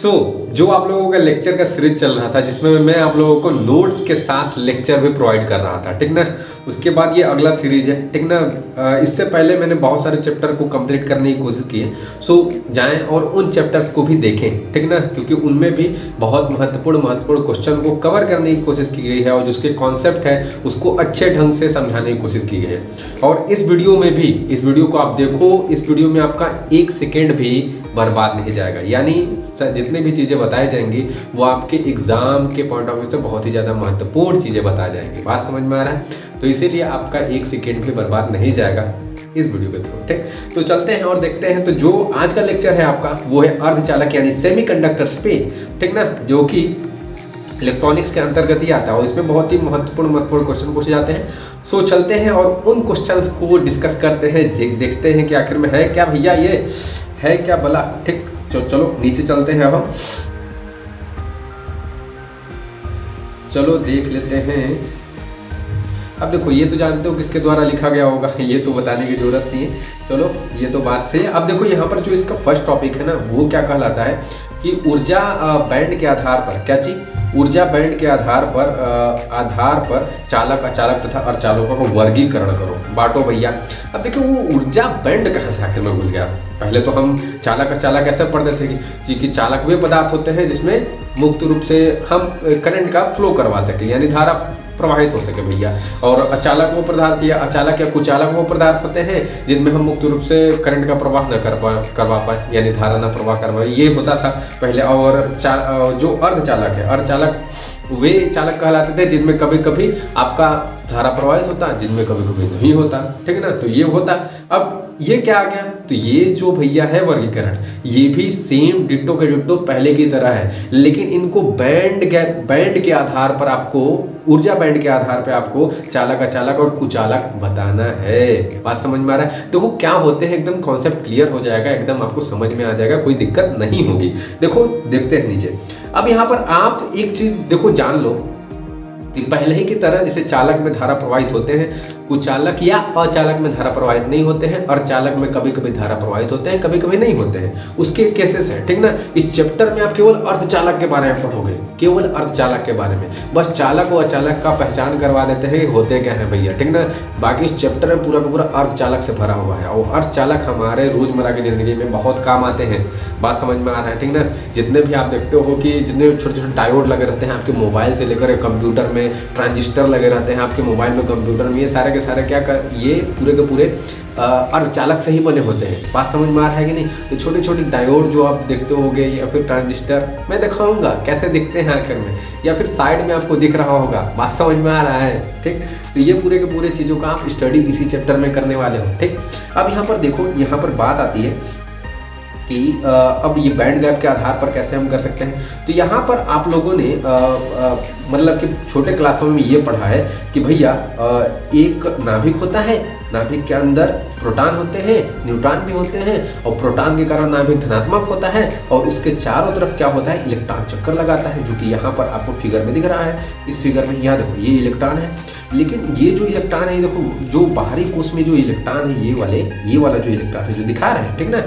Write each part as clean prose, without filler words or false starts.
जो आप लोगों का लेक्चर का सीरीज चल रहा था जिसमें मैं आप लोगों को नोट्स के साथ लेक्चर भी प्रोवाइड कर रहा था, ठीक ना। उसके बाद ये अगला सीरीज है, ठीक ना। इससे पहले मैंने बहुत सारे चैप्टर को कंप्लीट करने की कोशिश की है। जाएं और उन चैप्टर्स को भी देखें, ठीक ना, क्योंकि उनमें भी बहुत महत्वपूर्ण क्वेश्चन को कवर करने की कोशिश की गई है और जिसके कॉन्सेप्ट है उसको अच्छे ढंग से समझाने की कोशिश की गई है। और इस वीडियो में भी, इस वीडियो को आप देखो, इस वीडियो में आपका 1 सेकेंड भी बर्बाद नहीं जाएगा। यानी जितने भी चीज़ें बताई जाएंगी वो आपके एग्जाम के पॉइंट ऑफ व्यू से बहुत ही ज़्यादा महत्वपूर्ण चीज़ें बताई जाएंगी। बात समझ में आ रहा है? तो इसीलिए आपका 1 सेकेंड भी बर्बाद नहीं जाएगा इस वीडियो के थ्रू, ठीक। तो चलते हैं और देखते हैं। तो जो आज का लेक्चर है आपका वो है अर्धचालक यानी सेमीकंडक्टर्स पे, ठीक ना, जो कि इलेक्ट्रॉनिक्स के अंतर्गत ही आता है और इसमें बहुत ही महत्वपूर्ण क्वेश्चन पूछे जाते हैं। चलते हैं और उन क्वेश्चंस को डिस्कस करते हैं, देखते हैं कि आखिर में है क्या भैया, ये है क्या भला, ठीक। चलो नीचे चलते हैं। अब हम चलो देख लेते हैं। अब देखो, ये तो जानते हो किसके द्वारा लिखा गया होगा, ये तो बताने की जरूरत नहीं है। चलो ये तो बात सही है। अब देखो यहाँ पर जो इसका फर्स्ट टॉपिक है ना, वो क्या कहलाता है कि ऊर्जा बैंड के आधार पर, क्या चीज, ऊर्जा बैंड के आधार पर चालक, अचालक तथा अर्धचालकों का वर्गीकरण करो, बांटो भैया। अब देखो वो ऊर्जा बैंड कहाँ से आखिर में घुस गया। पहले तो हम चालक अचालक ऐसे पढ़ते थे कि चालक वे पदार्थ होते हैं जिसमें मुक्त रूप से हम करंट का फ्लो करवा सके, यानी धारा प्रवाहित हो सके भैया। और अचालक वो पदार्थ या अचालक या कुचालक वो पदार्थ होते हैं जिनमें हम मुक्त रूप से करंट का प्रवाह न करवा पाए, यानी धारा न प्रवाह करवाए, ये होता था पहले। और जो अर्धचालक है, अर्धचालक वे चालक कहलाते थे जिनमें कभी कभी आपका धारा प्रवाहित होता, जिनमें कभी कभी नहीं होता, ठीक ना। तो ये होता। अब ये क्या आ गया, तो ये जो भैया है वर्गीकरण, ये भी सेम डिट्टो के डिट्टो पहले की तरह है, लेकिन इनको बैंड के आधार पर आपको, ऊर्जा बैंड के आधार पर आपको चालक, अचालक और कुचालक बताना है। बात समझ में आ रहा है? देखो क्या होते हैं, एकदम कॉन्सेप्ट क्लियर हो जाएगा, एकदम आपको समझ में आ जाएगा, कोई दिक्कत नहीं होगी। देखो देखते हैं नीचे। अब यहाँ पर आप एक चीज देखो, जान लो कि पहले ही की तरह जैसे चालक में धारा प्रवाहित होते हैं, कुचालक या अचालक में धारा प्रवाहित नहीं होते हैं, और चालक में कभी कभी धारा प्रवाहित होते हैं, कभी कभी नहीं होते हैं, उसके केसेस हैं, ठीक ना। इस चैप्टर में आप केवल अर्धचालक के बारे में पढ़ोगे, केवल अर्धचालक के बारे में, बस चालक और अचालक का पहचान करवा देते हैं होते क्या है भैया, ठीक ना। बाकी इस चैप्टर में पूरा का पूरा अर्धचालक से भरा हुआ है और अर्धचालक हमारे रोजमर्रा की जिंदगी में बहुत काम आते हैं। बात समझ में आ रहा है, ठीक ना। जितने भी आप देखते हो कि जितने छोटे छोटे डायोड लगे रहते हैं आपके मोबाइल से लेकर कंप्यूटर में, ट्रांजिस्टर लगे रहते हैं आपके मोबाइल में, कंप्यूटर में, ये सारे के सारे ये पूरे के पूरे अर्धचालक से ही बने होते हैं। बात समझ में आ रहा है कि नहीं? तो छोटे छोटे डायोड जो आप देखते होगे या फिर ट्रांजिस्टर, मैं दिखाऊंगा कैसे दिखते हैं आखिर में, या फिर साइड में आपको दिख रहा होगा। बात समझ में आ रहा है, ठीक। तो ये पूरे के पूरे चीज़ों का आप स्टडी इसी चैप्टर में करने वाले हो, ठीक। अब यहाँ पर देखो, यहाँ पर बात आती है कि अब ये बैंड गैप के आधार पर कैसे हम कर सकते हैं। तो यहाँ पर आप लोगों ने मतलब कि छोटे क्लासों में ये पढ़ा है कि भैया एक नाभिक होता है, नाभिक के अंदर प्रोटॉन होते हैं, न्यूट्रॉन भी होते हैं, और प्रोटॉन के कारण नाभिक धनात्मक होता है और उसके चारों तरफ क्या होता है, इलेक्ट्रॉन चक्कर लगाता है, जो कि यहाँ पर आपको फिगर में दिख रहा है। इस फिगर में यहाँ देखो, ये इलेक्ट्रॉन है, लेकिन ये जो इलेक्ट्रॉन है, देखो जो बाहरी कोश में जो इलेक्ट्रॉन है, ये वाला जो इलेक्ट्रॉन है जो दिखा रहे हैं, ठीक ना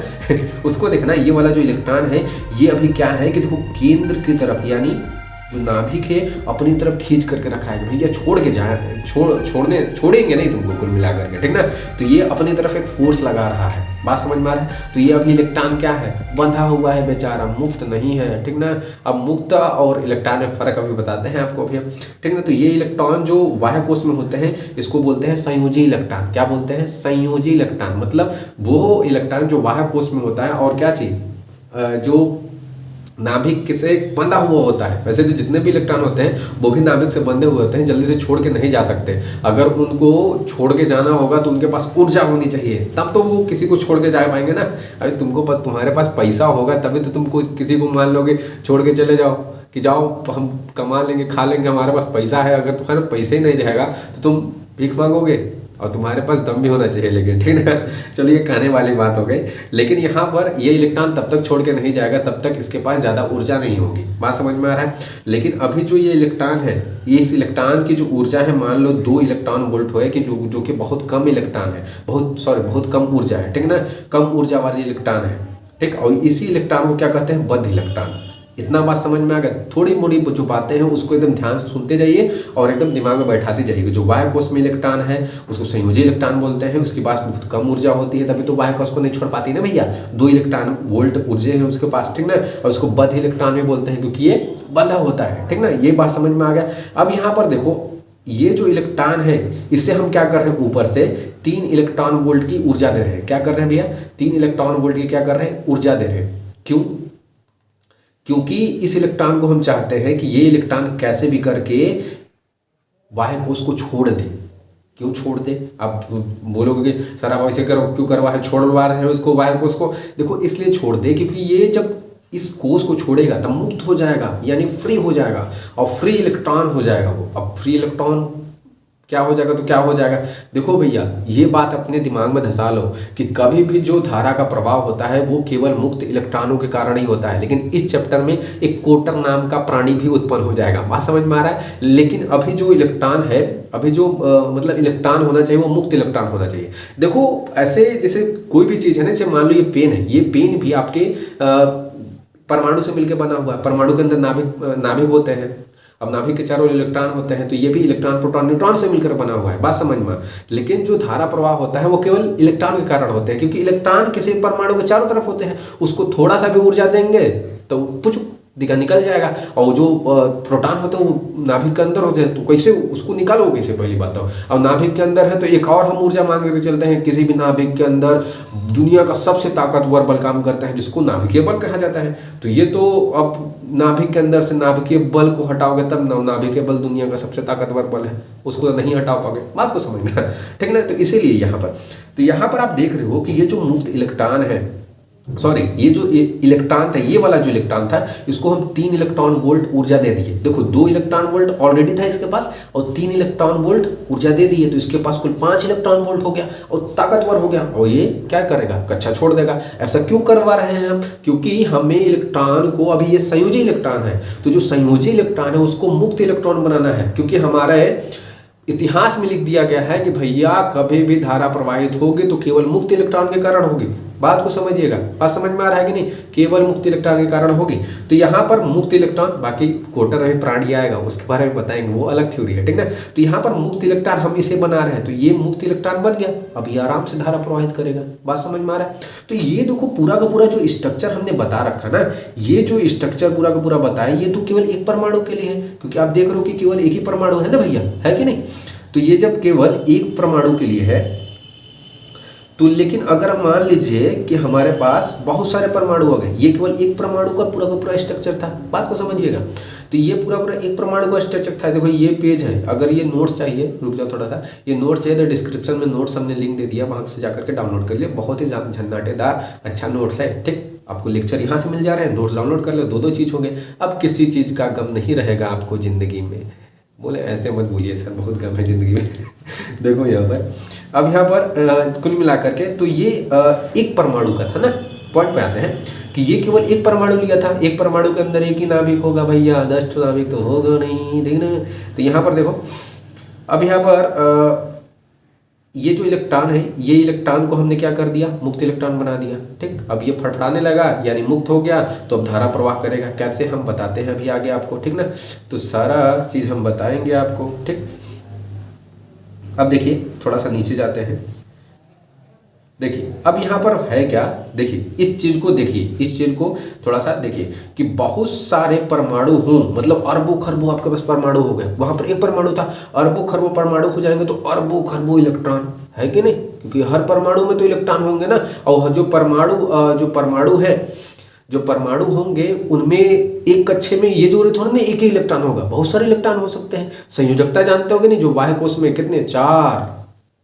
उसको देखना, ये वाला जो इलेक्ट्रॉन है ये अभी क्या है कि देखो केंद्र की तरफ, यानी जो नाभिक है अपनी तरफ खींच करके रखा है भैया, छोड़ के जाए, छोड़ेंगे नहीं तुमको कुल मिला करके, ठीक ना। तो ये अपनी तरफ एक फोर्स लगा रहा है। बात समझ में आ रहा है? तो ये अभी इलेक्ट्रॉन क्या है, बंधा हुआ है बेचारा, मुक्त नहीं है, ठीक ना। अब मुक्त और इलेक्ट्रॉन में फर्क अभी बताते हैं आपको अभी, ठीक ना। तो ये इलेक्ट्रॉन जो बाह्य कोश में होते हैं इसको बोलते हैं संयोजी इलेक्ट्रॉन। क्या बोलते हैं? संयोजी इलेक्ट्रॉन। मतलब वो इलेक्ट्रॉन जो बाह्य कोश में होता है और क्या चीज, जो नाभिक से बंधा हुआ होता है। वैसे तो जितने भी इलेक्ट्रॉन होते हैं वो भी नाभिक से बंधे हुए होते हैं, जल्दी से छोड़ के नहीं जा सकते। अगर उनको छोड़ के जाना होगा तो उनके पास ऊर्जा होनी चाहिए, तब तो वो किसी को छोड़ के जा पाएंगे ना। अरे तुम्हारे पास पैसा होगा तभी तो तुम किसी को मान लोगे छोड़ के चले जाओ कि जाओ हम कमा लेंगे, खा लेंगे, हमारे पास पैसा है। अगर तुम्हारे पैसे ही नहीं रहेगा तो तुम भीख मांगोगे, और तुम्हारे पास दम भी होना चाहिए, लेकिन ठीक है। चलो ये कहने वाली बात हो गई, लेकिन यहाँ पर ये इलेक्ट्रॉन तब तक छोड़ के नहीं जाएगा तब तक इसके पास ज़्यादा ऊर्जा नहीं होगी। बात समझ में आ रहा है? लेकिन अभी जो ये इलेक्ट्रॉन है, ये इस इलेक्ट्रॉन की जो ऊर्जा है, मान लो 2 इलेक्ट्रॉन वोल्ट हो कि जो कि बहुत कम इलेक्ट्रॉन है, बहुत कम ऊर्जा है, ठीक ना, कम ऊर्जा वाली इलेक्ट्रॉन है, ठीक। और इसी इलेक्ट्रॉन को क्या कहते हैं? बद्ध इलेक्ट्रॉन। इतना बात समझ में आ गया। थोड़ी मोड़ी जो बातें हैं उसको एकदम ध्यान से सुनते जाइए और एकदम दिमाग में बैठाते जाइए। जो बाह्य कोश में इलेक्ट्रॉन है उसको संयोजी इलेक्ट्रॉन बोलते हैं, उसके पास बहुत कम ऊर्जा होती है, तभी तो बाह्य कोश को नहीं छोड़ पाती ना भैया। 2 इलेक्ट्रॉन वोल्ट ऊर्जा है उसके पास, ठीक ना। और उसको बद्ध इलेक्ट्रॉन भी बोलते हैं क्योंकि ये बंधा होता है, ठीक ना। ये बात समझ में आ गया। अब यहाँ पर देखो ये जो इलेक्ट्रॉन है इससे हम क्या कर रहे हैं, ऊपर से 3 इलेक्ट्रॉन वोल्ट की ऊर्जा दे रहे हैं। क्या कर रहे हैं भैया, 3 इलेक्ट्रॉन वोल्ट की क्या कर रहे हैं, ऊर्जा दे रहे हैं। क्यों, क्योंकि इस इलेक्ट्रॉन को हम चाहते हैं कि ये इलेक्ट्रॉन कैसे भी करके बाह्य कोश को छोड़ दे। क्यों छोड़ दे, आप बोलोगे कि सर आप ऐसे करो क्यों करवा है, छोड़वा रहे हैं उसको बाह्य कोश को। देखो इसलिए छोड़ दे क्योंकि ये जब इस कोश को छोड़ेगा तब मुक्त हो जाएगा, यानी फ्री हो जाएगा और फ्री इलेक्ट्रॉन हो जाएगा वो। अब फ्री इलेक्ट्रॉन क्या हो जाएगा तो क्या हो जाएगा, देखो भैया ये बात अपने दिमाग में धंसा लो कि कभी भी जो धारा का प्रभाव होता है वो केवल मुक्त इलेक्ट्रॉनों के कारण ही होता है। लेकिन इस चैप्टर में एक कोटर नाम का प्राणी भी उत्पन्न हो जाएगा, बात समझ में आ रहा है। लेकिन अभी जो इलेक्ट्रॉन है, अभी जो मतलब इलेक्ट्रॉन होना चाहिए वो मुक्त इलेक्ट्रॉन होना चाहिए। देखो ऐसे जैसे कोई भी चीज़ है ना, जैसे मान लो ये पेन है, ये पेन भी आपके परमाणु से मिलकर बना हुआ है। परमाणु के अंदर नाभिक होते हैं। अब नाभिक के चारों इलेक्ट्रॉन होते हैं, तो ये भी इलेक्ट्रॉन प्रोटॉन न्यूट्रॉन से मिलकर बना हुआ है, बात समझ में। लेकिन जो धारा प्रवाह होता है वो केवल इलेक्ट्रॉन के कारण होते हैं, क्योंकि इलेक्ट्रॉन किसी परमाणु के चारों तरफ होते हैं। उसको थोड़ा सा भी ऊर्जा देंगे तो कुछ निकल जाएगा। और जो प्रोटॉन होते हैं वो नाभिक के अंदर होते हैं, तो कैसे उसको निकालोगे कैसे, पहली बात तो। अब नाभिक के अंदर है तो एक और हम ऊर्जा मान कर चलते हैं, किसी भी नाभिक के अंदर दुनिया का सबसे ताकतवर बल काम करता है जिसको नाभिकीय बल कहा जाता है। तो ये तो अब नाभिक के अंदर से नाभिकीय बल को हटाओगे तब नाभिकीय बल दुनिया का सबसे ताकतवर बल है, उसको नहीं हटा पाओगे, बात को समझना, ठीक ना। तो इसीलिए यहाँ पर आप देख रहे हो कि ये जो मुक्त इलेक्ट्रॉन है, सॉरी ये जो इलेक्ट्रॉन था, ये वाला जो इलेक्ट्रॉन था इसको हम 3 इलेक्ट्रॉन वोल्ट ऊर्जा दे दिए। देखो 2 इलेक्ट्रॉन वोल्ट ऑलरेडी था इसके पास और 3 इलेक्ट्रॉन वोल्ट ऊर्जा दे दिए, तो इसके पास कुल 5 इलेक्ट्रॉन वोल्ट हो गया और ताकतवर हो गया। और ये क्या करेगा, कच्चा छोड़ देगा। ऐसा क्यों करवा रहे हैं हम, क्योंकि हमें इलेक्ट्रॉन को, अभी ये संयोजी इलेक्ट्रॉन है तो जो संयोजी इलेक्ट्रॉन है उसको मुक्त इलेक्ट्रॉन बनाना है। क्योंकि हमारे इतिहास में लिख दिया गया है कि भैया कभी भी धारा प्रवाहित होगी तो केवल मुक्त इलेक्ट्रॉन के कारण होगी। बात को समझिएगा, बात समझ में आ रहा है कि नहीं, केवल मुक्त इलेक्ट्रॉन के कारण होगी। तो यहाँ पर मुक्त इलेक्ट्रॉन, बाकी कोटर में प्राणी आएगा उसके बारे में बताएंगे, वो अलग थ्योरी है, ठीक ना। तो यहाँ पर मुक्त इलेक्ट्रॉन हम इसे बना रहे हैं, तो ये मुक्त इलेक्ट्रॉन बन गया। अब ये आराम से धारा प्रवाहित करेगा, बात समझ में आ रहा है। तो ये देखो पूरा का पूरा जो स्ट्रक्चर हमने बता रखा ना, ये जो स्ट्रक्चर पूरा का पूरा बताया, ये तो केवल एक परमाणु के लिए है, क्योंकि आप देख रहे हो कि केवल एक ही परमाणु है ना भैया, है कि नहीं। तो ये जब केवल एक परमाणु के लिए है तो, लेकिन अगर मान लीजिए कि हमारे पास बहुत सारे परमाणु हो गए, ये केवल एक परमाणु का पूरा स्ट्रक्चर था, बात को समझिएगा। तो ये पूरा एक परमाणु का स्ट्रक्चर था। देखो ये पेज है, अगर ये नोट्स चाहिए, रुक जाओ थोड़ा सा, ये नोट्स चाहिए तो डिस्क्रिप्शन में नोट्स हमने लिंक दे दिया, वहाँ से जाकर के डाउनलोड कर लिया। बहुत ही झन्नाटेदार अच्छा नोट्स है, ठीक। आपको लेक्चर यहाँ से मिल जा रहे हैं, नोट्स डाउनलोड कर लो, 2 चीज़ हो गए। अब किसी चीज़ का गम नहीं रहेगा आपको ज़िंदगी में। बोले ऐसे मत बोलिए सर, बहुत गम है ज़िंदगी में। देखो यहाँ पर, अब यहाँ पर कुल मिलाकर के तो ये एक परमाणु का था ना। पॉइंट पे आते हैं कि ये केवल एक परमाणु लिया था, एक परमाणु के अंदर एक ही नाभिक होगा भैया, 10 नाभिक तो होगा नहीं, ठीक ना। तो यहाँ पर देखो, अब यहाँ पर ये जो इलेक्ट्रॉन है, ये इलेक्ट्रॉन को हमने क्या कर दिया, मुक्त इलेक्ट्रॉन बना दिया, ठीक। अब ये फड़फड़ाने लगा यानी मुक्त हो गया, तो अब धारा प्रवाह करेगा। कैसे हम बताते हैं अभी आगे आपको, ठीक ना। तो सारा चीज़ हम बताएंगे आपको, ठीक। अब देखिए थोड़ा सा नीचे जाते हैं, देखिए अब यहाँ पर है क्या, देखिए इस चीज़ को देखिए, इस चीज़ को थोड़ा सा देखिए कि बहुत सारे परमाणु हों, मतलब अरबों खरबों आपके पास परमाणु हो गए। वहाँ पर एक परमाणु था, अरबों खरबों परमाणु हो जाएंगे तो अरबों खरबों इलेक्ट्रॉन, है कि नहीं, क्योंकि हर परमाणु में तो इलेक्ट्रॉन होंगे ना। और जो परमाणु होंगे उनमें एक कक्षे में ये जो थोड़ा ना एक ही इलेक्ट्रॉन होगा, बहुत सारे इलेक्ट्रॉन हो सकते हैं। संयोजकता जानते होगे नहीं, जो बाह्य कोश में कितने 4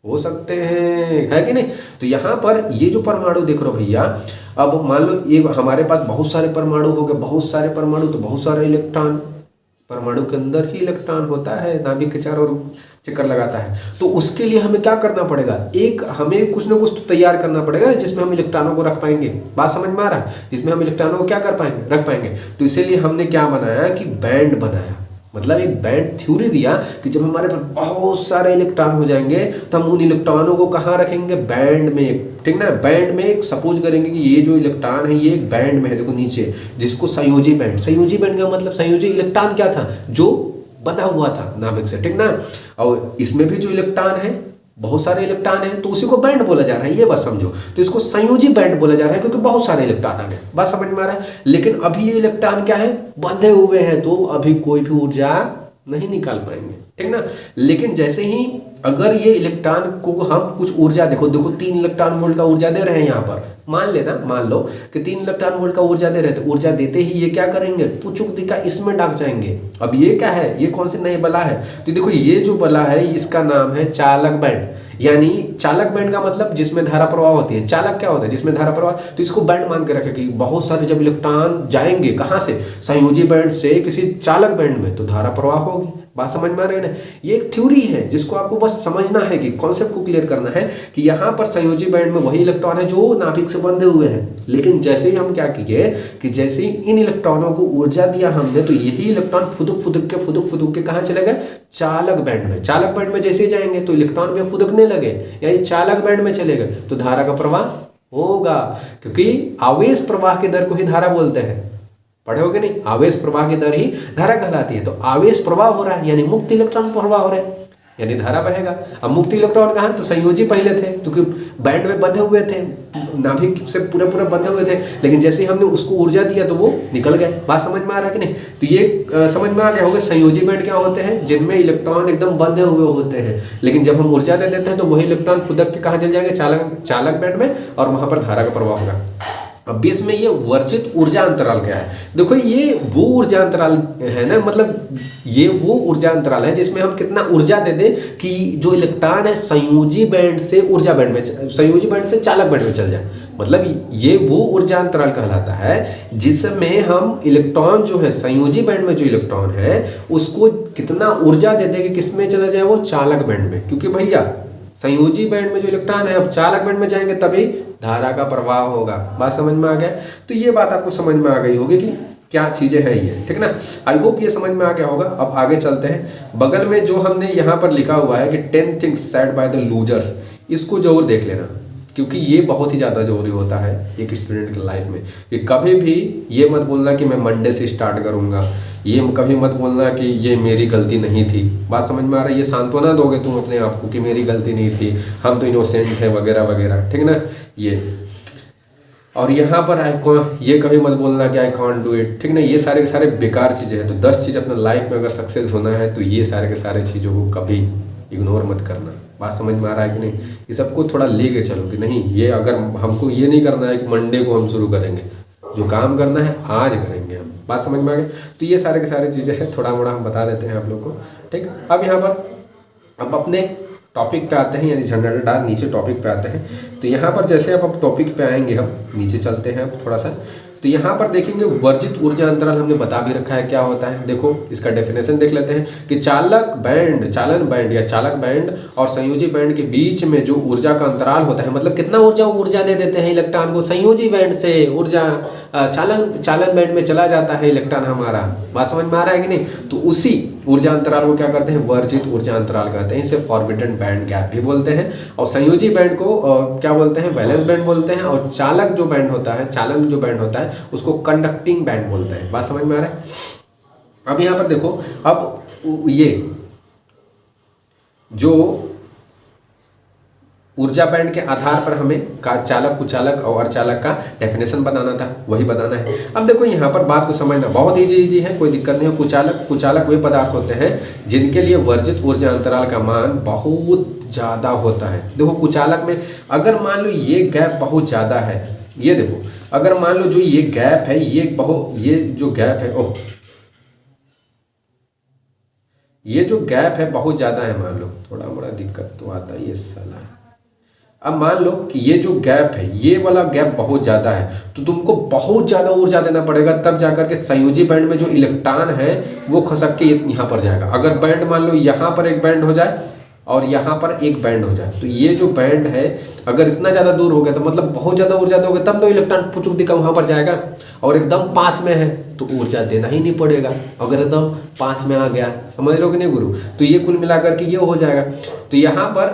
हो सकते हैं, है कि नहीं। तो यहाँ पर ये जो परमाणु देख रहे हो भैया, अब मान लो ये हमारे पास बहुत सारे परमाणु हो गए, बहुत सारे परमाणु तो बहुत सारे इलेक्ट्रॉन, परमाणु के अंदर ही इलेक्ट्रॉन होता है, नाभिक के चारों ओर चक्कर लगाता है। तो उसके लिए हमें क्या करना पड़ेगा, एक हमें कुछ ना कुछ तो तैयार करना पड़ेगा जिसमें हम इलेक्ट्रॉनों को रख पाएंगे, बात समझ में आ रहा है, जिसमें हम इलेक्ट्रॉनों को क्या कर पाएंगे, रख पाएंगे। तो इसीलिए हमने क्या बनाया कि बैंड बनाया, मतलब एक बैंड थ्योरी दिया कि जब हमारे पास बहुत सारे इलेक्ट्रॉन हो जाएंगे तो हम उन इलेक्ट्रॉनों को कहाँ रखेंगे, बैंड में, ठीक ना। बैंड में सपोज करेंगे कि ये जो इलेक्ट्रॉन है ये एक बैंड में है, देखो नीचे, जिसको संयोजी बैंड, संयोजी बैंड का मतलब संयोजी इलेक्ट्रॉन क्या था, जो बंधा हुआ था नाभिक से, ठीक ना। और इसमें भी जो इलेक्ट्रॉन है, बहुत सारे इलेक्ट्रॉन हैं, तो उसी को बैंड बोला जा रहा है, ये बात समझो। तो इसको संयोजी बैंड बोला जा रहा है क्योंकि बहुत सारे इलेक्ट्रॉन आ गए, बात समझ में आ रहा है। लेकिन अभी ये इलेक्ट्रॉन क्या है, बंधे हुए हैं, तो अभी कोई भी ऊर्जा नहीं निकाल पाएंगे, ठीक ना। लेकिन जैसे ही अगर ये इलेक्ट्रॉन को हम कुछ ऊर्जा, देखो 3 इलेक्ट्रॉन वोल्ट का ऊर्जा दे रहे हैं यहाँ पर, मान लो कि 3 इलेक्ट्रॉन वोल्ट का ऊर्जा दे रहे हैं, तो ऊर्जा देते ही ये क्या करेंगे, पुचुक दिखा इसमें डाक जाएंगे। अब ये क्या है, ये कौन सी नई बला है, तो देखो ये जो बला है इसका नाम है चालक बैंड। यानी चालक बैंड का मतलब जिसमें धारा प्रवाह होती है, चालक क्या होता है, जिसमें धारा प्रवाह, तो इसको बैंड मान के रखे कि बहुत सारे जब इलेक्ट्रॉन जाएंगे कहाँ से, संयोजी बैंड से किसी चालक बैंड में, तो धारा प्रवाह होगी। बात समझ में आ रही है ना। ये एक थ्योरी है जिसको आपको बस समझना है कि कॉन्सेप्ट को क्लियर करना है कि यहाँ पर संयोजी बैंड में वही इलेक्ट्रॉन है जो नाभिक से बंधे हुए हैं। लेकिन जैसे ही हम क्या किए कि जैसे ही इन इलेक्ट्रॉनों को ऊर्जा दिया हमने, तो यही इलेक्ट्रॉन फुदुक के कहाँ चले गए, चालक बैंड में। चालक बैंड में जैसे ही जाएंगे तो इलेक्ट्रॉन भी फुदकने लगे, यानी चालक बैंड में चले गए, तो धारा का प्रवाह होगा, क्योंकि आवेश प्रवाह की दर को ही धारा बोलते हैं। पढ़े हो कि नहीं, आवेश प्रवाह की दर ही धारा कहलाती है। तो आवेश प्रवाह हो रहा है यानी मुक्त इलेक्ट्रॉन प्रवाह हो रहा है, यानी धारा बहेगा। अब मुक्त इलेक्ट्रॉन कहाँ, तो संयोजी पहले थे क्योंकि बैंड में बंधे हुए थे, नाभिक से पूरे बंधे हुए थे, लेकिन जैसे ही हमने उसको ऊर्जा दिया तो वो निकल गए। बात समझ में आ रहा है कि नहीं। तो ये समझ में आ गया होगा, संयोजी बैंड क्या होते हैं, जिनमें इलेक्ट्रॉन एकदम बंधे हुए होते हैं, लेकिन जब हम ऊर्जा दे देते हैं तो वही इलेक्ट्रॉन फुदक के कहाँ चल जाएंगे, चालक बैंड में, और वहां पर धारा का प्रवाह होगा। अब बीच में ये वर्जित ऊर्जा अंतराल क्या है, देखो ये वो ऊर्जा अंतराल है ना, मतलब ये वो ऊर्जा अंतराल है जिसमें हम कितना ऊर्जा दे दें कि जो इलेक्ट्रॉन है संयोजी बैंड से ऊर्जा बैंड में, संयोजी बैंड से चालक बैंड में चल जाए। मतलब ये वो ऊर्जा अंतराल कहलाता है जिसमें हम इलेक्ट्रॉन जो है संयोजी बैंड में जो इलेक्ट्रॉन है उसको कितना ऊर्जा दे दें कि किस में चला जाए, वो चालक बैंड में। क्योंकि भैया संयोजी बैंड में जो इलेक्ट्रॉन है अब चालक बैंड में जाएंगे तभी धारा का प्रवाह होगा। बात समझ में आ गया। तो ये बात आपको समझ में आ गई होगी कि क्या चीजें हैं ये, ठीक ना। आई होप ये समझ में आ गया होगा। अब आगे चलते हैं। बगल में जो हमने यहाँ पर लिखा हुआ है कि 10 things said by the losers, इसको जरूर देख लेना क्योंकि ये बहुत ही ज़्यादा जरूरी होता है एक स्टूडेंट की लाइफ में। कि कभी भी ये मत बोलना कि मैं मंडे से स्टार्ट करूँगा, ये कभी मत बोलना कि ये मेरी गलती नहीं थी। बात समझ में आ रहा है। ये सांत्वना दोगे तुम अपने आप को कि मेरी गलती नहीं थी, हम तो इनोसेंट है वगैरह वगैरह, ठीक ना। ये और यहाँ पर ये कभी मत बोलना कि आई कॉन्ट डू इट, ठीक ना। ये सारे के सारे बेकार चीज़ें हैं। तो 10 चीज़ अपने लाइफ में अगर सक्सेस होना है तो ये सारे के सारे चीज़ों को कभी इग्नोर मत करना। बात समझ में आ रहा है कि नहीं। ये सबको थोड़ा लेके चलो कि नहीं, ये अगर हमको ये नहीं करना है कि मंडे को हम शुरू करेंगे, जो काम करना है आज करेंगे हम। बात समझ में आ गई। तो ये सारे के सारे चीज़ें हैं, थोड़ा मोड़ा हम बता देते हैं आप लोग को, ठीक। अब यहाँ पर अब अपने टॉपिक पे आते हैं, यानी जनरल डाल नीचे टॉपिक पे आते हैं। तो यहाँ पर जैसे अब टॉपिक पे आएंगे, हम नीचे चलते हैं अब थोड़ा सा। तो यहाँ पर देखेंगे वर्जित ऊर्जा अंतराल हमने बता भी रखा है क्या होता है। देखो इसका डेफिनेशन देख लेते हैं कि चालन बैंड या चालक बैंड और संयोजी बैंड के बीच में जो ऊर्जा का अंतराल होता है, मतलब कितना ऊर्जा दे देते हैं इलेक्ट्रॉन को, संयोजी बैंड से ऊर्जा चालन बैंड में चला जाता है इलेक्ट्रॉन हमारा। बात समझ में आ रहा है कि नहीं। तो उसी ऊर्जा अंतराल को क्या करते हैं, वर्जित ऊर्जा अंतराल कहते हैं। इसे फॉरबिडन बैंड गैप भी बोलते हैं। और संयोजी बैंड को क्या बोलते हैं, वैलेंस बैंड बोलते हैं। और चालक जो बैंड होता है, चालन जो बैंड होता है, उसको कंडक्टिंग बैंड बोलते हैं। बात समझ में आ रहा है। अब यहाँ पर देखो, अब ये जो ऊर्जा बैंड के आधार पर हमें चालक, कुचालक और अर्धचालक का डेफिनेशन बनाना था, वही बनाना है। अब देखो यहाँ पर बात को समझना बहुत इजी है, कोई दिक्कत नहीं है। कुचालक वे पदार्थ होते हैं जिनके लिए वर्जित ऊर्जा अंतराल का मान बहुत ज़्यादा होता है। देखो कुचालक में अगर मान लो ये गैप बहुत ज़्यादा है, ये देखो अगर मान लो जो ये गैप है, ये जो गैप है, ये जो गैप है बहुत ज़्यादा है, मान लो थोड़ा बड़ा दिक्कत तो आता है ये साला। अब मान लो कि ये जो गैप है, ये वाला गैप बहुत ज़्यादा है, तो तुमको बहुत ज़्यादा ऊर्जा देना पड़ेगा, तब जाकर के संयोजी बैंड में जो इलेक्ट्रॉन है वो खसक के यहाँ पर जाएगा। अगर बैंड मान लो यहाँ पर एक बैंड हो जाए और यहाँ पर एक बैंड हो जाए, तो ये जो बैंड है अगर इतना ज़्यादा दूर हो गया तो मतलब बहुत ज़्यादा ऊर्जा दोगे तब तो इलेक्ट्रॉन पुचुक दिखा वहाँ पर जाएगा, और एकदम पास में है तो ऊर्जा देना ही नहीं पड़ेगा अगर एकदम पास में आ गया। समझ रहे हो कि नहीं गुरु? तो ये कुल मिलाकर के ये हो जाएगा। तो यहाँ पर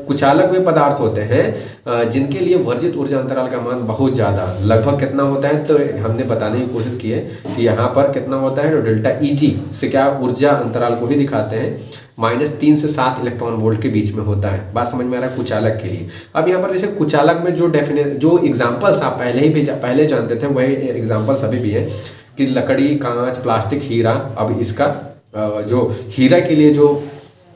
कुचालक वे पदार्थ होते हैं जिनके लिए वर्जित ऊर्जा अंतराल का मान बहुत ज़्यादा, लगभग कितना होता है तो हमने बताने की कोशिश की है कि यहाँ पर कितना होता है, तो डेल्टा Eg से क्या ऊर्जा अंतराल को ही दिखाते हैं, -3 से 7 इलेक्ट्रॉन वोल्ट के बीच में होता है। बात समझ में आ रहा है कुचालक के लिए। अब यहाँ पर जैसे कुचालक में जो एग्जाम्पल्स आप पहले जानते थे वही एग्जाम्पल्स अभी भी है कि लकड़ी, कांच, प्लास्टिक, हीरा। अब इसका जो हीरा के लिए जो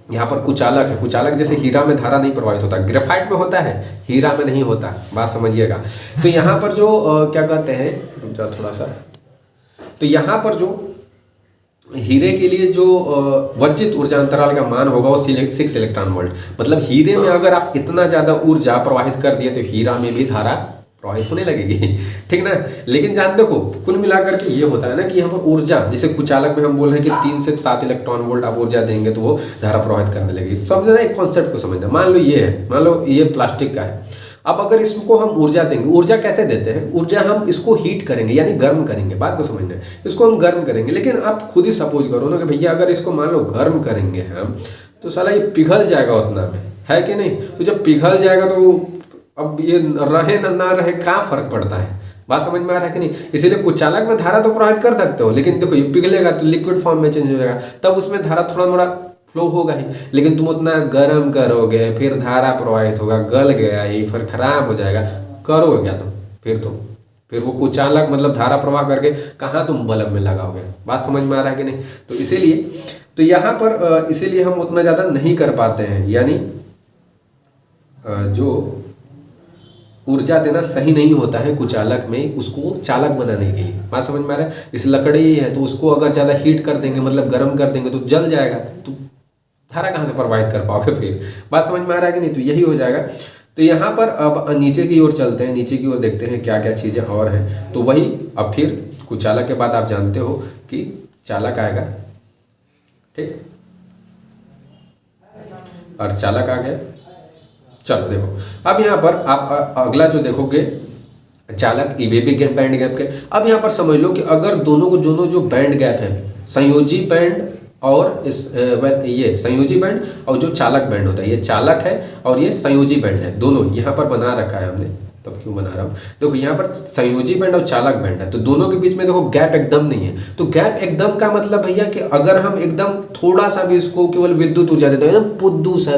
यहाँ पर कुचालक है, कुचालक जैसे हीरा में धारा नहीं प्रवाहित होता, ग्रेफाइट में होता है, हीरा में नहीं होता, बात समझिएगा। तो यहाँ पर जो क्या कहते हैं, रुक जाओ थोड़ा सा, तो यहाँ पर जो हीरे के लिए जो वर्जित ऊर्जा अंतराल का मान होगा वो 6 इलेक्ट्रॉन वोल्ट। मतलब हीरे में अगर आप इतना ज़्यादा ऊर्जा प्रवाहित कर दिए तो हीरा में भी धारा प्रवाहित होने लगेगी, ठीक ना। लेकिन जान देखो कुल मिलाकर के ये होता है ना कि यहाँ पर ऊर्जा, जैसे कुचालक में हम बोल रहे हैं कि 3 से 7 इलेक्ट्रॉन वोल्ट आप ऊर्जा देंगे तो वो धारा प्रवाहित करने लगेगी। सब ज़्यादा एक कॉन्सेप्ट को समझना। मान लो ये है, मान लो ये प्लास्टिक का है। अब अगर इसको हम ऊर्जा देंगे, ऊर्जा कैसे देते हैं, ऊर्जा हम इसको हीट करेंगे यानी गर्म करेंगे, बात को समझना है, इसको हम गर्म करेंगे। लेकिन आप खुद ही सपोज करो ना कि भैया अगर इसको मान लो गर्म करेंगे हम तो साला ये पिघल जाएगा उतना में, है कि नहीं। तो जब पिघल जाएगा तो अब ये रहे ना रहे क्या फर्क पड़ता है, बात समझ में आ रहा है कि नहीं। इसीलिए कुचालक में धारा तो प्रवाहित कर सकते हो, लेकिन देखो ये पिघलेगा तो लिक्विड फॉर्म में चेंज हो जाएगा, तब उसमें धारा थोड़ा मोड़ा फ्लो होगा ही। लेकिन तुम उतना गर्म करोगे फिर धारा प्रवाहित होगा, गल गया ये फिर खराब हो जाएगा, करोगे क्या तुम? फिर वो कुचालक मतलब धारा प्रवाह करके कहाँ तुम बल्ब में लगाओगे, बात समझ में आ रहा है कि नहीं। तो इसीलिए तो यहाँ पर इसीलिए हम उतना ज़्यादा नहीं कर पाते हैं, यानी जो ऊर्जा देना सही नहीं होता है कुचालक में, उसको चालक बनाने के लिए, बात समझ में आ रहा है। इस लकड़ी है तो उसको अगर ज़्यादा हीट कर देंगे मतलब गर्म कर देंगे तो जल जाएगा, तो धारा कहाँ से प्रवाहित कर पाओगे फिर, बात समझ में आ रहा है कि नहीं। तो यही हो जाएगा। तो यहाँ पर अब नीचे की ओर चलते हैं, नीचे की ओर देखते हैं क्या क्या चीज़ें और हैं। तो वही अब फिर कुचालक के बाद आप जानते हो कि चालक आएगा, ठीक, और चालक आ गया। चलो देखो अब यहाँ पर आप अगला जो देखोगे चालक इबेबी गैप, बैंड गैप के। अब यहाँ पर समझ लो कि अगर दोनों जो बैंड गैप है, संयोजी बैंड और ये संयोजी बैंड और जो चालक बैंड होता है, ये चालक है और ये संयोजी बैंड है, दोनों यहाँ पर बना रखा है हमने, तब क्यों बना रहा हूँ, देखो यहाँ पर संयोजी बैंड और चालक बैंड है, तो दोनों के बीच में देखो गैप एकदम नहीं है। तो गैप एकदम का मतलब भैया कि अगर हम एकदम थोड़ा सा भी इसको केवल विद्युत ऊर्जा देते हैं एकदम पुद्दू सा,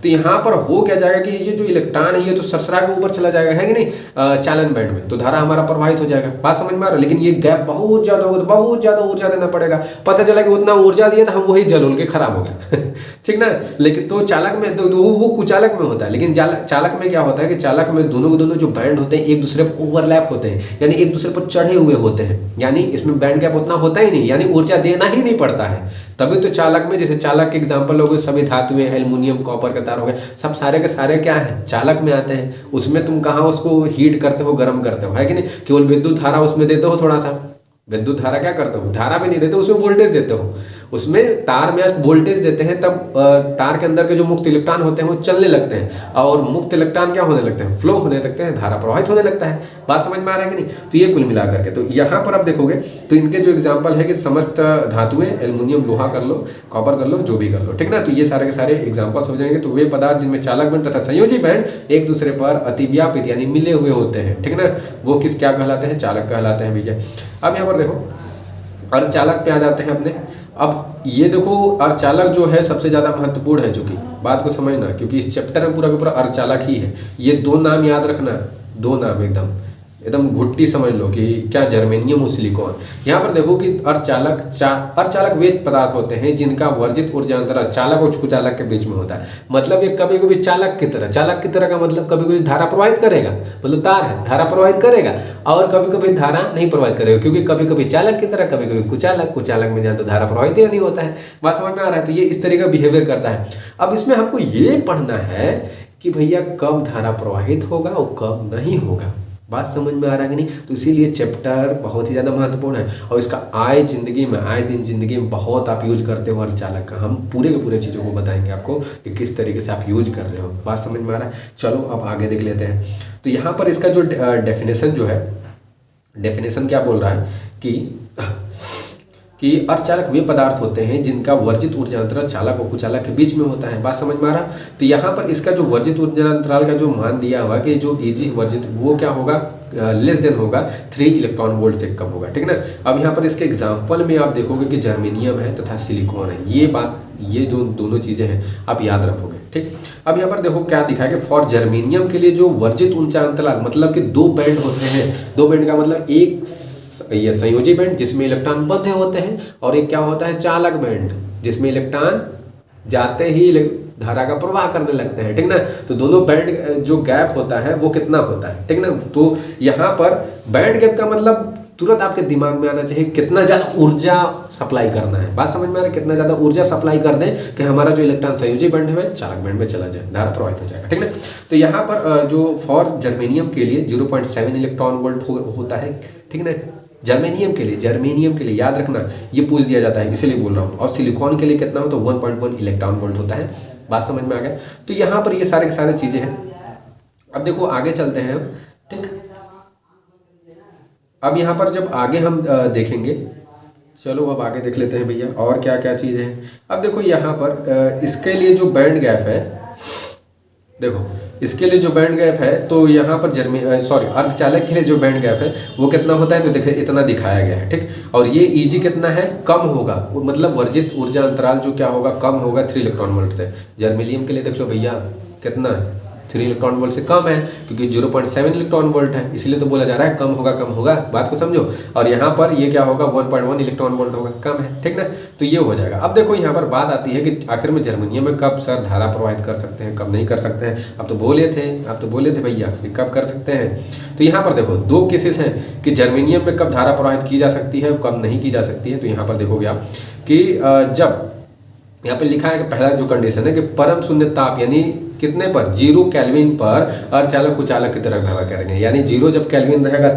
तो यहाँ पर हो क्या जाएगा कि ये जो इलेक्ट्रॉन है ये तो सरसरा के ऊपर चला जाएगा, है कि नहीं, चालन बैंड में, तो धारा हमारा प्रवाहित हो जाएगा, बात समझ में आ रहा है। लेकिन ये गैप बहुत ज़्यादा होगा तो बहुत ज़्यादा ऊर्जा देना पड़ेगा, पता चला कि उतना ऊर्जा दिया था हम वही जल उल के खराब हो गया ठीक ना। लेकिन तो चालक में तो वो कुचालक में होता है, लेकिन चालक में क्या होता है कि चालक में दोनों जो बैंड होते हैं एक दूसरे पर ओवरलैप होते हैं, यानी एक दूसरे पर चढ़े हुए होते हैं, यानी इसमें बैंड गैप उतना होता ही नहीं, यानी ऊर्जा देना ही नहीं पड़ता है। तभी तो चालक में, जैसे चालक के एग्जांपल हो गए सभी धातुएं, एल्युमिनियम, कॉपर के तार हो गए, सब सारे के सारे क्या है, चालक में आते हैं। उसमें तुम कहाँ उसको हीट करते हो, गर्म करते हो, है कि नहीं। केवल विद्युत धारा उसमें देते हो, थोड़ा सा विद्युत धारा क्या करते हो, धारा भी नहीं देते, उसमें वोल्टेज देते हो, उसमें तार में वोल्टेज देते हैं, तब तार के अंदर के जो मुक्त इलेक्ट्रॉन होते हैं वो चलने लगते हैं, और मुक्त इलेक्ट्रॉन क्या होने लगते हैं, फ्लो होने लगते हैं, धारा प्रवाहित होने लगता है, बात समझ में आ रहा है कि नहीं। तो ये कुल मिला करके, तो यहाँ पर आप देखोगे तो इनके जो एग्जाम्पल है कि समस्त धातुएं, एल्युमिनियम, लोहा कर लो, कॉपर कर लो, जो भी कर लो, ठीक ना। तो ये सारे के सारे एग्जाम्पल्स हो जाएंगे। तो वे पदार्थ जिनमें चालक बैंड तथा संयोजी बैंड एक दूसरे पर अतिव्यापित यानी मिले हुए होते हैं, ठीक ना, वो क्या कहलाते हैं, चालक कहलाते हैं भैया। अब यहाँ पर देखो अर्धचालक पे आ जाते हैं अपने। अब ये देखो अर्धचालक जो है सबसे ज़्यादा महत्वपूर्ण है, चूंकि बात को समझना, क्योंकि इस चैप्टर में पूरा का पूरा अर्धचालक ही है। ये दो नाम याद रखना, दो नाम एकदम घुट्टी समझ लो कि क्या, जर्मेनियम और सिलिकॉन। यहाँ पर देखो कि अर्धचालक वे पदार्थ होते हैं जिनका वर्जित ऊर्जा अंतराल चालक और कुचालक के बीच में होता है। मतलब ये कभी कभी चालक की तरह का मतलब कभी कभी धारा प्रवाहित करेगा, मतलब तार है, धारा प्रवाहित करेगा, और कभी कभी धारा नहीं प्रवाहित करेगा, क्योंकि कभी कभी चालक की तरह, कभी कभी कुचालक में जाए तो धारा प्रवाहित ही नहीं होता है, बात समझ में आ रहा है। तो ये इस तरह का बिहेवियर करता है। अब इसमें हमको ये पढ़ना है कि भैया कब धारा प्रवाहित होगा और कब नहीं होगा, बात समझ में आ रहा है कि नहीं? तो इसीलिए चैप्टर बहुत ही ज़्यादा महत्वपूर्ण है और इसका आए दिन जिंदगी में बहुत आप यूज करते हो अर्धचालक का। हम पूरे के पूरे चीज़ों को बताएंगे आपको कि किस तरीके से आप यूज कर रहे हो। बात समझ में आ रहा है? चलो अब आगे देख लेते हैं। तो यहाँ पर इसका जो डेफिनेशन जो है, डेफिनेशन क्या बोल रहा है कि अर्धचालक वे पदार्थ होते हैं जिनका वर्जित ऊर्जा अंतराल चालक और कुचालक के बीच में होता है। बात समझ में आ रहा? तो यहाँ पर इसका जो वर्जित ऊर्जा अंतराल का जो मान दिया हुआ कि जो Eg वर्जित वो क्या होगा, लेस देन होगा 3 इलेक्ट्रॉन वोल्ट से कम होगा, ठीक ना। अब यहाँ पर इसके एग्जाम्पल में आप देखोगे कि जर्मेनियम है तथा सिलिकॉन है। ये जो दोनों चीज़ें हैं आप याद रखोगे, ठीक। अब यहाँ पर देखो क्या दिखा है कि फॉर जर्मेनियम के लिए जो वर्जित ऊर्जा अंतराल मतलब कि 2 बैंड होते हैं। 2 बैंड का मतलब एक ये संयोजी बैंड जिसमें इलेक्ट्रॉन बंधे होते हैं और एक क्या होता है, चालक बैंड जिसमें इलेक्ट्रॉन जाते ही धारा का प्रवाह करने लगते हैं, ठीक ना। तो दोनों बैंड जो गैप होता है वो कितना होता है, ठीक ना। तो यहाँ पर बैंड गैप का मतलब तुरंत आपके दिमाग में आना चाहिए कितना ज़्यादा ऊर्जा सप्लाई करना है। बात समझ में आ रहा है? कितना ज़्यादा ऊर्जा सप्लाई कर दें कि हमारा जो इलेक्ट्रॉन संयोजी बैंड है चालक बैंड में चला जाए, धारा प्रवाहित हो जाएगा, ठीक ना। तो यहाँ पर जो फॉर जर्मेनियम के लिए 0.7 इलेक्ट्रॉन वोल्ट होता है, ठीक ना। जर्मेनियम के लिए याद रखना, ये पूछ दिया जाता है इसीलिए बोल रहा हूँ। और सिलिकॉन के लिए कितना होता है, 1.1 इलेक्ट्रॉन वोल्ट होता है। बात समझ में आ गया? तो यहाँ पर ये सारे के सारे चीज़ें हैं। अब देखो आगे चलते हैं, ठीक। अब यहाँ पर जब आगे हम देखेंगे, चलो अब आगे देख लेते हैं भैया और क्या क्या चीज़ें हैं। अब देखो यहाँ पर इसके लिए जो बैंड गैप है, देखो इसके लिए जो बैंड गैप है तो यहाँ पर अर्धचालक के लिए जो बैंड गैप है वो कितना होता है, तो देखिए इतना दिखाया गया है, ठीक। और ये Eg कितना है, कम होगा, मतलब वर्जित ऊर्जा अंतराल जो क्या होगा, कम होगा 3 इलेक्ट्रॉन वोल्ट से। जर्मेनियम के लिए देख लो भैया कितना है, 3 इलेक्ट्रॉन वोल्ट से कम है क्योंकि 0.7 इलेक्ट्रॉन वोल्ट है, इसलिए तो बोला जा रहा है कम होगा, बात को समझो। और यहाँ पर ये क्या होगा, 1.1 इलेक्ट्रॉन वोल्ट होगा, कम है, ठीक ना। तो ये हो जाएगा। अब देखो यहाँ पर बात आती है कि आखिर में जर्मेनियम में कब सर धारा प्रवाहित कर सकते हैं, कब नहीं कर सकते हैं। आप तो बोले थे भैया कि कब कर सकते हैं। तो यहाँ पर देखो 2 केसेस हैं कि जर्मेनियम में कब धारा प्रवाहित की जा सकती है, कब नहीं की जा सकती है। तो यहाँ पर देखोगे आप कि जब यहाँ पे लिखा है कि पहला जो कंडीशन है कि परम शून्य ताप यानी कितने पर, 0 केल्विन पर अर्धचालक कुचालक की तरह व्यवहार करेंगे। यानी 0 जब केल्विन रहेगा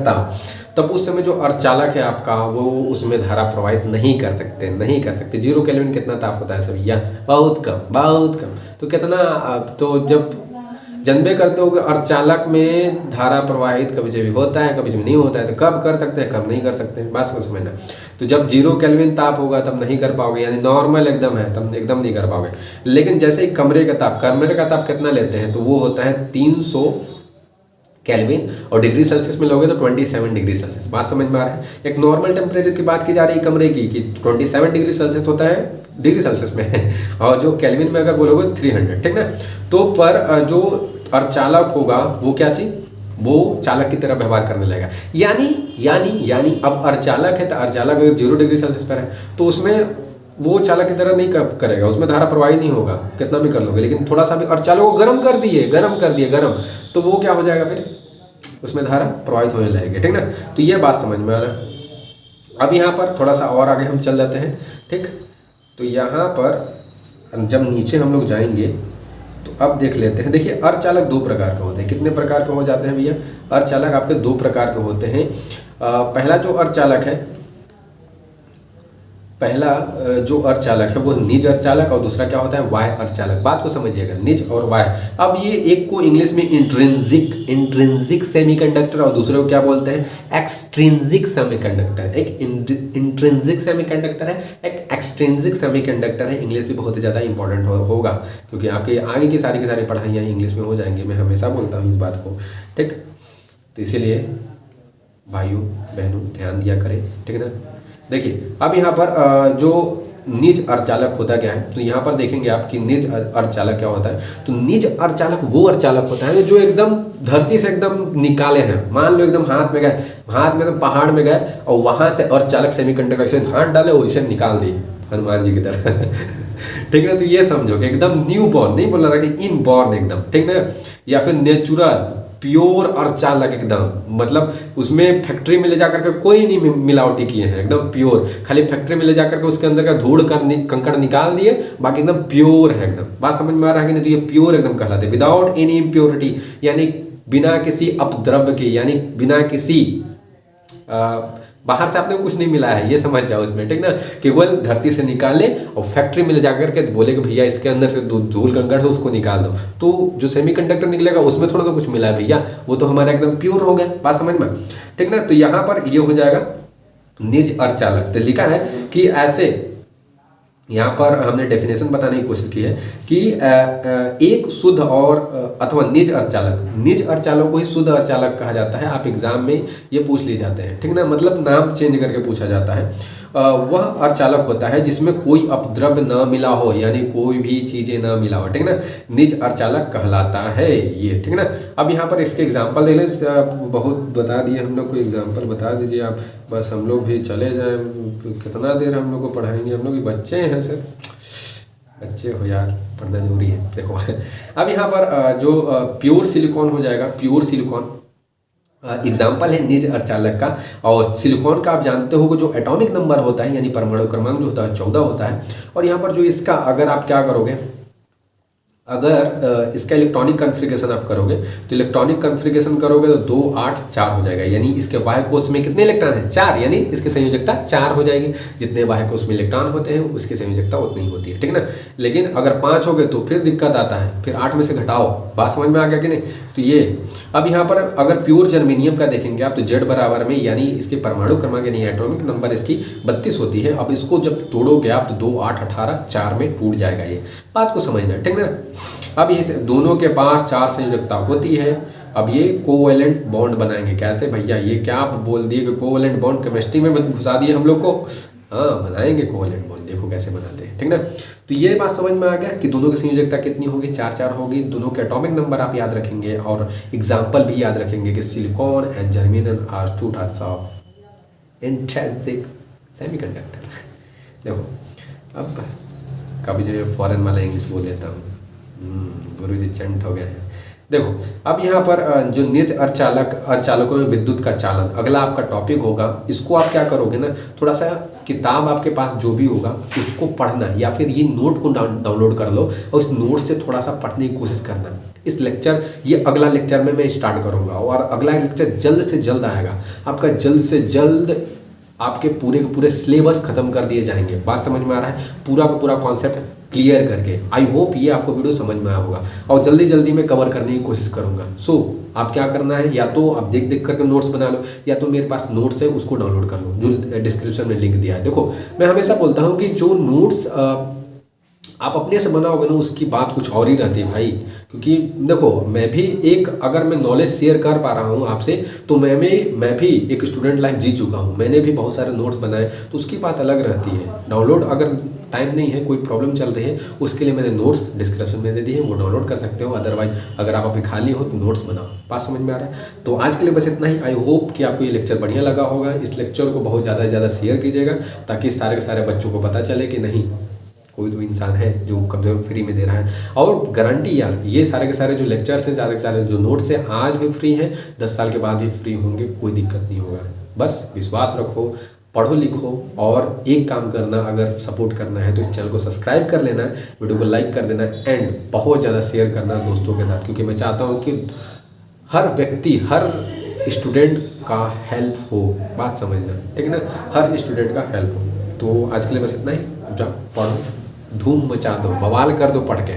तब उस समय जो अर्धचालक है आपका वो उसमें धारा प्रवाहित नहीं कर सकते। 0 केल्विन कितना ताप होता है सर भैया, बहुत कम। तो कितना, तो जब जनबे करते हो कि अर्धचालक में धारा प्रवाहित कभी कभी होता है कभी कभी नहीं होता है, तो कब कर सकते हैं कब नहीं कर सकते हैं, बात को समझना। तो जब 0 केल्विन ताप होगा तब नहीं कर पाओगे, यानी नॉर्मल एकदम है तब एकदम नहीं कर पाओगे। लेकिन जैसे ही कमरे का ताप कितना लेते हैं, तो वो होता है 300 केल्विन और डिग्री सेल्सियस में लोगे तो 27 डिग्री सेल्सियस। बात समझ में आ रहा है? एक नॉर्मल टेम्परेचर की बात की जा रही है कमरे की कि 27 डिग्री सेल्सियस होता है डिग्री सेल्सियस में और जो केल्विन में अगर बोलोगे 300, ठीक ना। तो पर जो अर्धचालक होगा वो क्या चीज, वो चालक की तरह व्यवहार करने लगेगा। यानी अब अर्धचालक है तो अर्धचालक अगर 0 डिग्री सेल्सियस पर है तो उसमें वो चालक की तरह नहीं करेगा, उसमें धारा प्रवाहित नहीं होगा कितना भी कर लोगे। लेकिन थोड़ा सा भी अर्धचालक को गरम कर दिए तो वो क्या हो जाएगा, फिर उसमें धारा प्रवाहित होने लगेगी, ठीक ना। तो ये बात समझ में आ रहा है। अब यहाँ पर थोड़ा सा और आगे हम चल जाते हैं, ठीक। तो यहाँ पर जब नीचे हम लोग जाएंगे तो अब देख लेते हैं। देखिए अर्धचालक 2 प्रकार के होते हैं। कितने प्रकार के हो जाते हैं भैया? अर्धचालक आपके 2 प्रकार के होते हैं। पहला जो अर्धचालक है वो निज अर्धचालक और दूसरा क्या होता है, वाह्य अर्धचालक। बात को समझिएगा, निज और वाह्य। अब ये एक को इंग्लिश में इंट्रिंसिक सेमीकंडक्टर और दूसरे को क्या बोलते हैं, एक्सट्रिंसिक सेमीकंडक्टर। एक इंट्रिंसिक सेमीकंडक्टर है, एक एक्सट्रिंसिक सेमीकंडक्टर है। इंग्लिश भी बहुत ही ज़्यादा इंपॉर्टेंट होगा क्योंकि आपके आगे की सारी पढ़ाइयाँ इंग्लिश में हो जाएंगी। मैं हमेशा बोलता हूँ इस बात को, ठीक। तो इसीलिए भाइयों बहनों ध्यान दिया करें, ठीक है ना। देखिए अब यहाँ पर जो निज अर्धचालक होता क्या है, तो यहाँ पर देखेंगे आप कि निज अर्धचालक क्या होता है। तो निज अर्धचालक वो अर्धचालक होता है जो एकदम धरती से एकदम निकाले हैं। मान लो एकदम हाथ में एकदम पहाड़ में गए और वहाँ से अर्धचालक सेमीकंडक्टर से हाथ डाले वैसे निकाल दिए हनुमान जी की तरह ठीक है। तो ये समझो कि एकदम न्यू बॉर्न, नहीं बोल रहा कि इन बॉर्न एकदम, ठीक ना। या फिर नेचुरल प्योर अर्धचालक एकदम, मतलब उसमें फैक्ट्री में ले जाकर के कोई नहीं मिलावटी किए हैं, एकदम प्योर। खाली फैक्ट्री में ले जाकर के उसके अंदर का धूड़ कंकड़ निकाल दिए, बाकी एकदम प्योर है एकदम। बात समझ में आ रहा है कि नहीं? तो ये प्योर एकदम कहलाते हैं, विदाउट एनी इम्प्योरिटी, यानी बिना किसी अपद्रव्य के, यानी बिना किसी बाहर से आपने कुछ नहीं मिला है, ये समझ जाओ इसमें, ठीक ना। केवल धरती से निकाले और फैक्ट्री में ले जाकर के बोले कि भैया इसके अंदर से धूल कंकड़ है उसको निकाल दो, तो जो सेमीकंडक्टर निकलेगा उसमें थोड़ा तो कुछ मिला है भैया, वो तो हमारा एकदम प्योर हो गया, बात समझ में, ठीक ना। तो यहाँ पर ये हो जाएगा निज अर्धचालक। तो लिखा है कि ऐसे, यहाँ पर हमने डेफिनेशन बताने की कोशिश की है कि एक शुद्ध और अथवा निज अर्धचालक, निज अर्धचालक को ही शुद्ध अर्धचालक कहा जाता है। आप एग्जाम में ये पूछ लिए जाते हैं, ठीक ना, मतलब नाम चेंज करके पूछा जाता है। वह अर्धचालक होता है जिसमें कोई अपद्रव्य न मिला हो, यानी कोई भी चीज़ें ना मिला हो, ठीक ना, निज अर्धचालक कहलाता है ये, ठीक ना। अब यहाँ पर इसके एग्जाम्पल दे लें, बहुत बता दिए हम लोग को, एग्जाम्पल बता दीजिए आप, बस हम लोग भी चले जाएं, कितना देर हम लोग को पढ़ाएंगे, हम लोग भी बच्चे हैं सर, बच्चे हो यार, पढ़ना जरूरी है। देखो अब यहाँ पर जो प्योर सिलिकॉन हो जाएगा, प्योर सिलिकॉन एग्जाम्पल है निज अर्धचालक का। और सिलिकॉन का आप जानते हो जो एटॉमिक नंबर होता है, यानी परमाणु क्रमांक जो होता है 14 होता है। और यहाँ पर जो इसका, अगर आप क्या करोगे, अगर इसका इलेक्ट्रॉनिक कॉन्फ़िगरेशन आप करोगे, तो इलेक्ट्रॉनिक कॉन्फ़िगरेशन करोगे तो 2 8 4 हो जाएगा, यानी इसके बाह्य कोश में कितने इलेक्ट्रॉन हैं, 4, यानी इसकी संयोजकता 4 हो जाएगी। जितने बाह्य कोश में इलेक्ट्रॉन होते हैं उसकी संयोजकता उतनी ही होती है, ठीक ना। लेकिन अगर 5 हो गए तो फिर दिक्कत आता है, फिर 8 में से घटाओ, बात समझ में आ गया कि नहीं। तो ये अब यहाँ पर अगर प्योर जर्मेनियम का देखेंगे आप, तो Z बराबर में, यानी इसके परमाणु क्रमांक यानी एटॉमिक नंबर इसकी 32 होती है। अब इसको जब तोड़ोगे आप तो 2 8 18 4 में टूट जाएगा, ये बात को समझना, ठीक ना। अब ये दोनों के पास 4 संयोजकता होती है। अब ये कोवेलेंट बॉन्ड बनाएंगे, कैसे भैया, ये क्या आप बोल दिए कि कोवेलेंट बॉन्ड केमिस्ट्री में घुसा दिए हम लोग को, हाँ बनाएंगे कोवेलेंट बॉन्ड, देखो कैसे बनाते हैं, ठीक ना। तो ये बात समझ में आ गया कि दोनों की संयोजकता कितनी होगी, 4 4 होगी। दोनों के एटॉमिक नंबर आप याद रखेंगे और एग्जाम्पल भी याद रखेंगे कि silicon and germanium are 2 types of intrinsic semiconductor. देखो अब कभी जो फॉरेन वाला इंग्लिश बोल लेता हूँ, गुरुजी चंट हो गए हैं। देखो अब यहाँ पर जो निज अर्धचालकों में विद्युत का चालन अगला आपका टॉपिक होगा। इसको आप क्या करोगे ना, थोड़ा सा किताब आपके पास जो भी होगा उसको पढ़ना, या फिर ये नोट को डाउनलोड कर लो और उस नोट से थोड़ा सा पढ़ने की कोशिश करना। इस लेक्चर, ये अगला लेक्चर में मैं स्टार्ट करूँगा और अगला लेक्चर जल्द से जल्द आएगा आपका, जल्द से जल्द आपके पूरे के पूरे सिलेबस खत्म कर दिए जाएंगे। बात समझ में आ रहा है, पूरा का पूरा कॉन्सेप्ट क्लियर करके। आई होप ये आपको वीडियो समझ में आया होगा और जल्दी जल्दी मैं कवर करने की कोशिश करूंगा। सो आप क्या करना है, या तो आप देख देख करके नोट्स बना लो, या तो मेरे पास नोट्स है उसको डाउनलोड कर लो, जो डिस्क्रिप्शन में लिंक दिया है। देखो मैं हमेशा बोलता हूँ कि जो नोट्स आप अपने से बनाओगे ना उसकी बात कुछ और ही रहती है भाई। क्योंकि देखो मैं भी एक, अगर मैं नॉलेज शेयर कर पा रहा हूँ आपसे, तो मैं भी एक स्टूडेंट लाइफ जी चुका हूँ, मैंने भी बहुत सारे नोट्स बनाए, तो उसकी बात अलग रहती है। डाउनलोड अगर टाइम नहीं है, कोई प्रॉब्लम चल रही है, उसके लिए मैंने नोट्स डिस्क्रिप्शन में दे दी है, वो डाउनलोड कर सकते हो। अदरवाइज अगर आप अभी खाली हो तो नोट्स बनाओ। बात समझ में आ रहा है। तो आज के लिए बस इतना ही। आई होप कि आपको ये लेक्चर बढ़िया लगा होगा। इस लेक्चर को बहुत ज़्यादा से ज़्यादा शेयर कीजिएगा ताकि सारे के सारे बच्चों को पता चले कि नहीं, कोई तो इंसान है जो कम से कम फ्री में दे रहा है। और गारंटी यार, ये सारे के सारे जो लेक्चर्स हैं, सारे के सारे जो नोट्स हैं, आज भी फ्री हैं, 10 साल के बाद भी फ्री होंगे, कोई दिक्कत नहीं होगा। बस विश्वास रखो, पढ़ो लिखो, और एक काम करना, अगर सपोर्ट करना है तो इस चैनल को सब्सक्राइब कर लेना, वीडियो को लाइक कर देना एंड बहुत ज़्यादा शेयर करना दोस्तों के साथ, क्योंकि मैं चाहता हूँ कि हर व्यक्ति, हर स्टूडेंट का हेल्प हो। बात समझना, ठीक है ना, हर स्टूडेंट का हेल्प हो। तो आज के लिए बस इतना ही। जब पढ़ो, धूम मचा दो, बवाल कर दो पढ़ के।